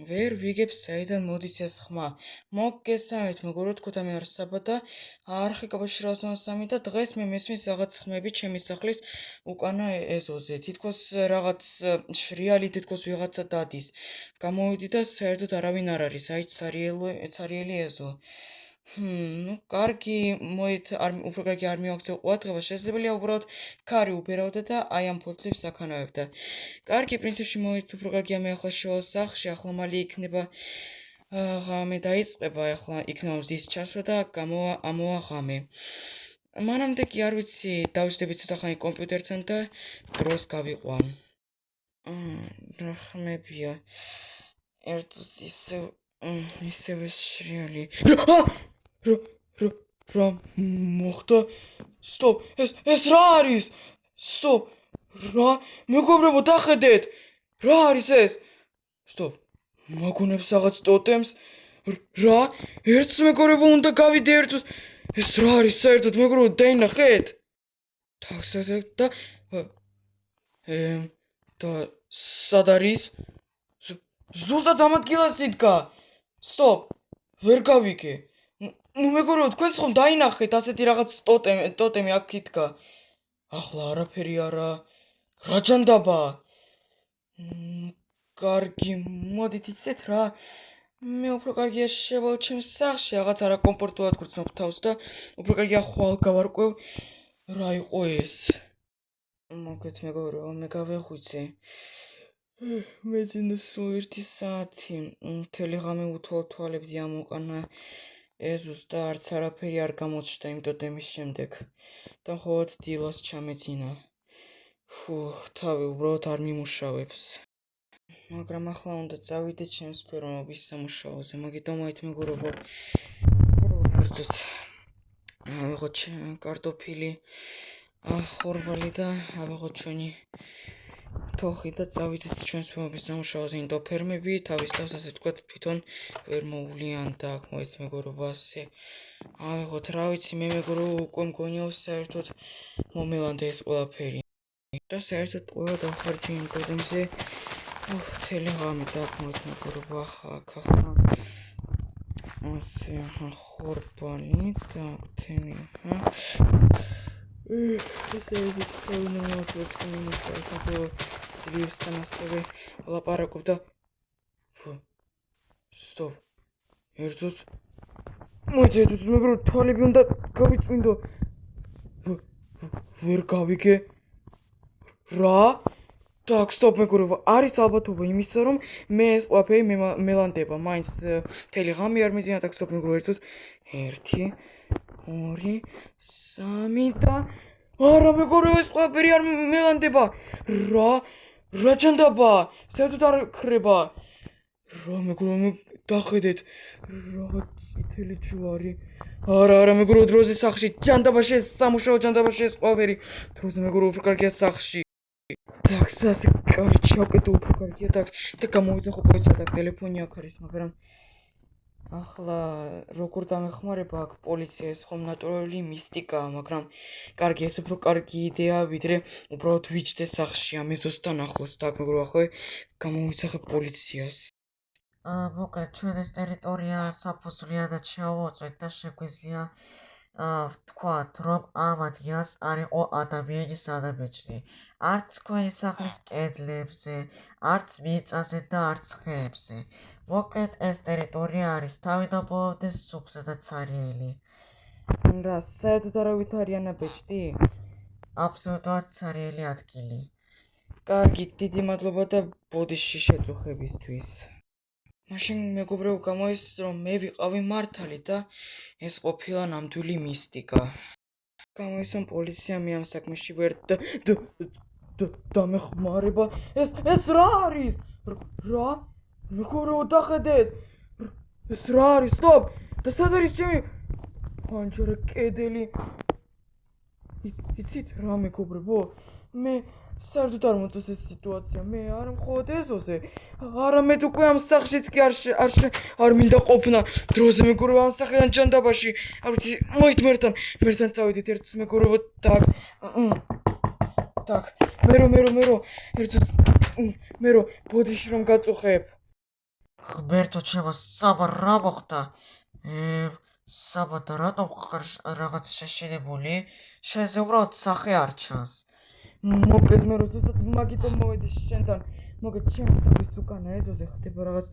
ვერ ვიგებ საიდან მოდის ეს ხმა. მოგესალმებით მეგობრებო, თქვენთან მე ვარ საბა და არხი კაბაში 803 და დღეს მე მესმის რაღაც ხმები ჩემი სახლის უკანა ეზოზე. თითქოს რაღაც შრიალი თითქოს ვიღაცა დადის. გამოვიდი და საერთოდ არავინ არ არის, აი ცარიელი ეზო. ну, კარგი, უფრო კარგი არ მივაქცევ ყურადღება, შესაძლებელია უბრალოდ ქარი უბერავდა და აი ამ ფოთლებს აქანავებდა. კარგი, პრინციპში უფრო კარგია მე ახლა შევალ სახლში, ახლა მალე იქნება ღამე დაიწყება, ახლა იქნება მზის ჩასვა და ამოვა ღამე. მანამდე კი არ ვიცი, დავждები ცოტა ხანი კომპიუტერთან და დროს გავიყვან. რა ხმებია. ერთს ისევ შრიალი. რა მოხდა? სტოპ, ეს რა არის? სტოპ, რა? მეგობრებო, დახედეთ! რა არის ეს? სტოპ, მაგონებს რაღაც ტოტემს. რა? ერთს მეგობრებო უნდა გავიდე ერთს. ეს რა არის საერთოდ მეგობრებო, დაინახეთ? თახსაზე და და სად არის? ზუსტად ამ ადგილას იდგა. სტოპ, ვერ გავიგე. ну მეგობრებო, თქვენც ხომ დაინახეთ ასეთი რაღაც ტოტემი აქ იდგა. ახლა არაფერი არა. რა ჯანდაბა? კარგი, მოდით იცით რა. მე უფრო კარგია შევალ ჩემს სახლში, რაღაც არაკომფორტულად გვრძნობ თავს და უფრო კარგია ხვალ გავარკვევ რა იყო ეს. მოგეთ მეგობრებო, მე გავეღვიძე. მე სულ 1 საათი მთელი ღამე უთვალთვალებდი ამ უკანა ეზოს და არც არაფერი არ გამოჩნდა იმ ტოტემის შემდეგ და მხოლოდ დილას ჩამეძინა. თავი უბრალოდ არ მიმუშავებს. მაგრამ ახლა უნდა წავიდე ჩემს ფერმობის სამუშაოზე, მაგიტომ აით მეგობრებო, ერთად ავიღოთ კარტოფილი, ხორბალი და ავიღოთ ჩვენი თოხი და წავიდეთ ჩვენს ფერმობის სამუშაოზე. ინდო ფერმები თავის თავს ასე ვთქვათ თვითონ ვერ მოვლიან და აქ მოით მეგობრებო ასე ავიღოთ, რა ვიცი, მე მეგობრებო უკვე მგონიავს საერთოდ მომელანდა ეს ყველაფერი და საერთოდ ყველა დავხარჯე იმ ტოტემზე მთელი ღამე და აქ მოით მეგობრებო ახლა ასე ხორბალი და თემი ძლიერსთან ასევე ლაპარაკობ და სტოპ, ერთად მოიძებთ მეგობრებო, თვალები უნდა გავიწმინდო. ვერ გავიგე. რა? так, სტოპ მეგობრებო, არის ალბათობა იმისა, რომ მე ეს ყველაფერი მელანდება, მაინც მთელი ღამე არ მიზინა, так, სტოპ მეგობრებო, ერთად 1 2 3 და არა მეგობრებო, ეს ყველაფერი არ მელანდება. რა ჯანდაბა? საერთოდ არ ქრება. რა მეგობრებო, დახედეთ, რაღაც წითელი ჯვარი. არა მეგობრებო, დროზე სახლში, ჯანდაბაში ეს სამუშაო, ჯანდაბაში ეს ყველაფერი. დროზე მეგობრებო, უფრო კარგია სახლში. так, ასე კარგი ჩავკეტე, უფრო კარგია, так, და გამოვიდა ხო პოლიცია და ტელეფონი აქ არის, მაგრამ ახლა როგორ დამეხმარება აქ პოლიცია, ეს ხომ ნატურალური მისტიკაა, მაგრამ კარგი, ეს უფრო კარგი იდეაა, ვიდრე უბრალოდ ვიჯდე სახლში ამ ეზოსთან ახლოს, так, მეგობრებო, ახლა გამოვიცახე პოლიციას. მოკლედ, ჩვენ ეს ტერიტორია საფუძვლია და ჩავუწვეთ და შეგვიძლია ვთქვათ, რომ ამ ადგილას არ იყო ადამიანის ადაბეჭდი. არც თქვენი სახლის კედლებზე, არც მიწაზე და არც ხეებზე. მოკლედ, ეს ტერიტორია არის თავიდანვე სუფთა და ცარიელი. რა, საერთოდ არავით არიან აბეჭდი? აბსოლუტურად ცარიელი ადგილი. კარგი, დიდი მადლობა და ბოდიში შეწუხებისთვის. მაშინ მეგობრებო, გამოიცა, რომ მე ვიყავი მართალი და ეს ყოფილა ნამდვილი მისტიკა. გამოიცა, რომ პოლიცია მე ამ საქმეში ვერ დამეხმარება. ეს რა არის? რა? მეგობრებო, დახედეთ. ეს რა არის? სტოპ! და სად არის ჩემი პანჯარა კედელი? იცით რა მეგობრებო? მე საერთოდ არ მოწონს ეს სიტუაცია. მე არ მხოლოდ ეზოზე, არამედ უკვე ამ სახლშიც კი არ მინდა ყოფნა. დროზე მეგობრებო, ამ სახლიდან ჯანდაბაში. არ ვიცი, მოით მერთან წავიდეთ ერთს მეგობრებო, так, მერო, ერთს მერო, ბოდიში რომ გაწუხებ. ღმერთო ჩემო, საბა რა მოხდა? საბა და რატომ ხარ რაღაც შეშინებული? შენზე უბრალოდ სახე არ ჩანს. მოგეთ მე რომ ზუსტად მაგითო მოვედი შენთან. მოგეთ ჩემი სახის უკანა ეზოზე ხდება რაღაც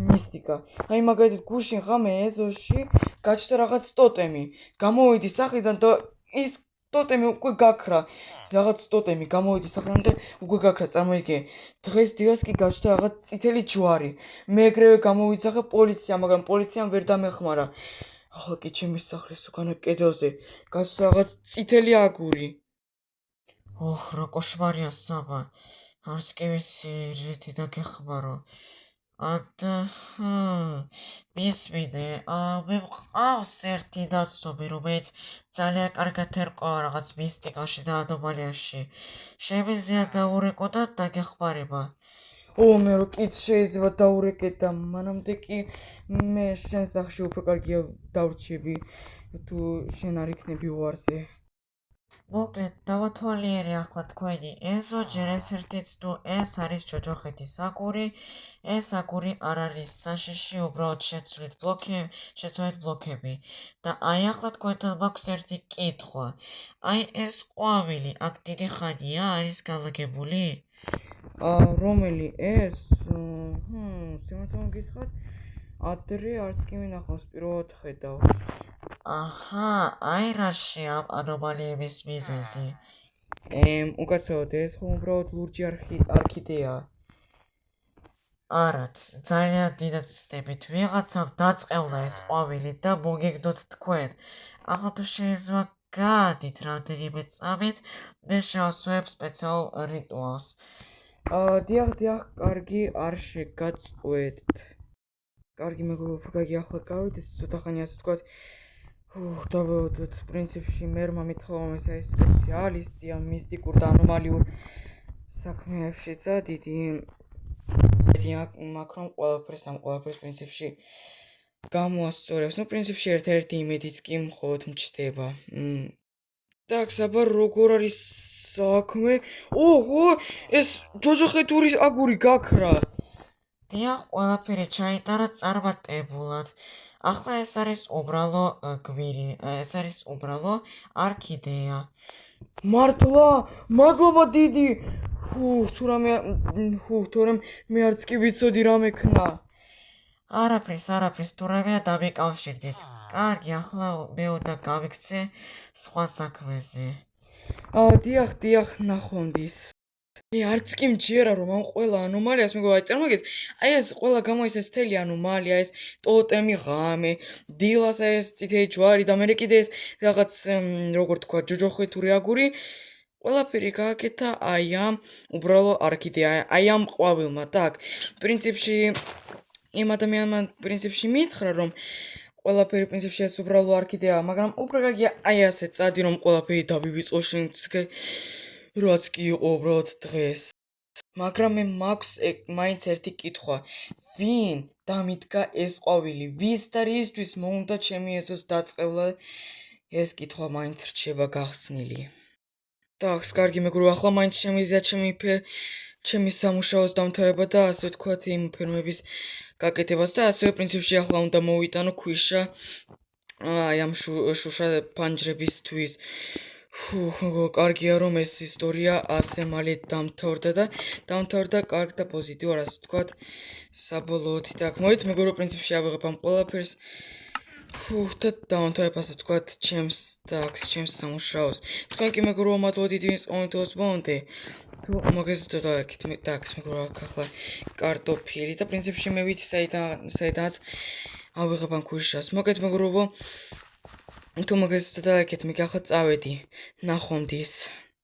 მისტიკა. აი მაგალითად გუშინ ღამე ეზოში გაჩნდა რაღაც ტოტემი. გამოვიდი სახიდან და ის ტოტემი უკვე გაქრა. რაღაც ტოტემი გამოვიდი სახიდან და უკვე გაქრა. წარმოიდგინე. დღეს დილას კი გაჩნდა რაღაც წითელი ჯვარი. მე ეგრევე გამოვიძახე პოლიციამ, მაგრამ პოლიციამ ვერ დამეხმარა. ახლა კი ჩემი სახლის უკანა კედელზე გაჩნდა რაღაც წითელი აგური. ოჰ, რა კოშმარია საბა. არც კი ვიცი რითი დაგეხმარო. მისმინე, მე მყავს ერთი ნაცნობი, რომელიც ძალიან კარგად ერკვევა რაღაც მისტიკაში და ანომალიაში. შემიძლია დავურეკო და დაგეხმარება. მე რო კიდ შეიძლება დაურეკე და მანამდე კი მე შენ სახში უფრო კარგია დავრჩები თუ შენ არ იქნები უარზე. მოკლედ, დავათვალიერე ახლა თქვენი ეზო, ჯერ ერთ-ერთიც თუ ეს არის ჯოჯოხეთის აგური, ეს აგური არ არის საშიში, უბრალოდ შეცვლით ბლოკები. და აი ახლა თქვენთან მაქვს ერთი კითხვა. აი ეს ყვავილი აქ დიდი ხანია არის განლაგებული? რომელი ეს? სიმართლე მოგითხრათ, ადრე არც კი მინახავს, პირველად ხედავ. აჰა, აი რაშია ამ ანომალიების მიზეზი. უკაცრავად ეს ხომ უბრალოდ ლურჯი არქიდეაა. არაც, ძალიან დიდად ვცდებით, ვიღაცამ დაწყევლა ეს ყვავილი და მოგეგდოთ თქვენ. ახლა თუ შეიძლება გაადით რამდენიმე წამით, მე შევასრულებ სპეციალურ რიტუალს. დიახ, კარგი, არ შეგაწყვეტთ. კარგი, მეგობრებო, კარგი, ახლა გავიდეთ, ცოტა ხანი ასე ვთქვათ. დავეოდოთ, პრინციპში მერმა მითხოვა ეს არის სპეციალისტი ამ მისტიკურ და ანომალიურ საქმეებში და დიდი მაქრომ ყველაფერს პრინციპში გამოასწორებს. პრინციპში ერთ-ერთი იმედიც კი მხოლოდ მჩნდება. так, საბა როგორ არის საქმე? ეს ჯოჯოხეთურის აგური გაქრა. დიახ, ყველაფერი ჩაიტარა წარმატებულად. ახლა ეს არის უბრალო გვირი, ეს არის უბრალო არქიდეა. მართლა? მადლობა დიდი. თორემ მე არც კი ვიცოდი რა მექნა. არაფრის, თურმეა დამიკავშირდით. კარგი, ახლა მე უნდა გავიქცე სხვა საქმეზე. დიახ, ნახვამდის. არც კი მჯერა რომ ამ ყველა ანომალიას მეგობრებო, წარმოგიდგენთ, აი ეს ყველა გამოისეს მთელი ანომალია, ეს ტოტემი ღამე, დილას ეს წითელი ჯვარი და მე კიდე ეს რაღაც როგორ თქვა, ჯოჯოხეთური აგური, ყველაფერი გააკეთა აი ამ უბრალო არქიდეა, აი ამ ყვავილმა, так. პრინციპში იმ ადამიანმა პრინციპში მითხრა რომ ყველაფერი პრინციპში ეს უბრალო არქიდეაა, მაგრამ უფრო კარგია აი ასე წადი რომ ყველაფერი დავივიწყო შენցke რაც კი იყო უბრალოდ დღეს. მაგრამ მე მაქვს მაინც ერთი კითხვა. ვინ დამიდგა ეს ყვავილი? ვის და რისთვის მოუნდა ჩემი ეზოს დაწყევლა? ეს კითხვა მაინც რჩება გახსნილი. так, კარგი მეგობრებო, ახლა მაინც შემიძლია ჩემი სამუშაოს დამთავრება და ასე ვთქვათ იმ ფერმების გაკეთებას და ასევე პრინციპში ახლა უნდა მოვიტანო ქვიშა აი ამ შუშა ფანჯრებისთვის. კარგია რომ ეს ისტორია ასე მალე დამთავრდა კარგ და პოზიტიურ, ასე ვთქვათ, საბოლოოდ. так, მოვით მეგობრებო, პრინციპში ავიღებ ამ ყველაფერს. და დავამთავრებ, ასე ვთქვათ, ჩემს სამუშაოს. თქვენ კი მეგობრებო, მადლობა დიდი ყონიტოს ბონდე. თუ მოგეზრდოთ აქეთ, так, მეგობრებო, ახლა კარტოფილი და პრინციპში მე ვიცი საიდანაც ავიღებ ამ ქვიშას. მოგეთ მეგობრებო, თუ მოგეზრდოთ აქეთ, მე ახლა წავედი. ნახვამდის.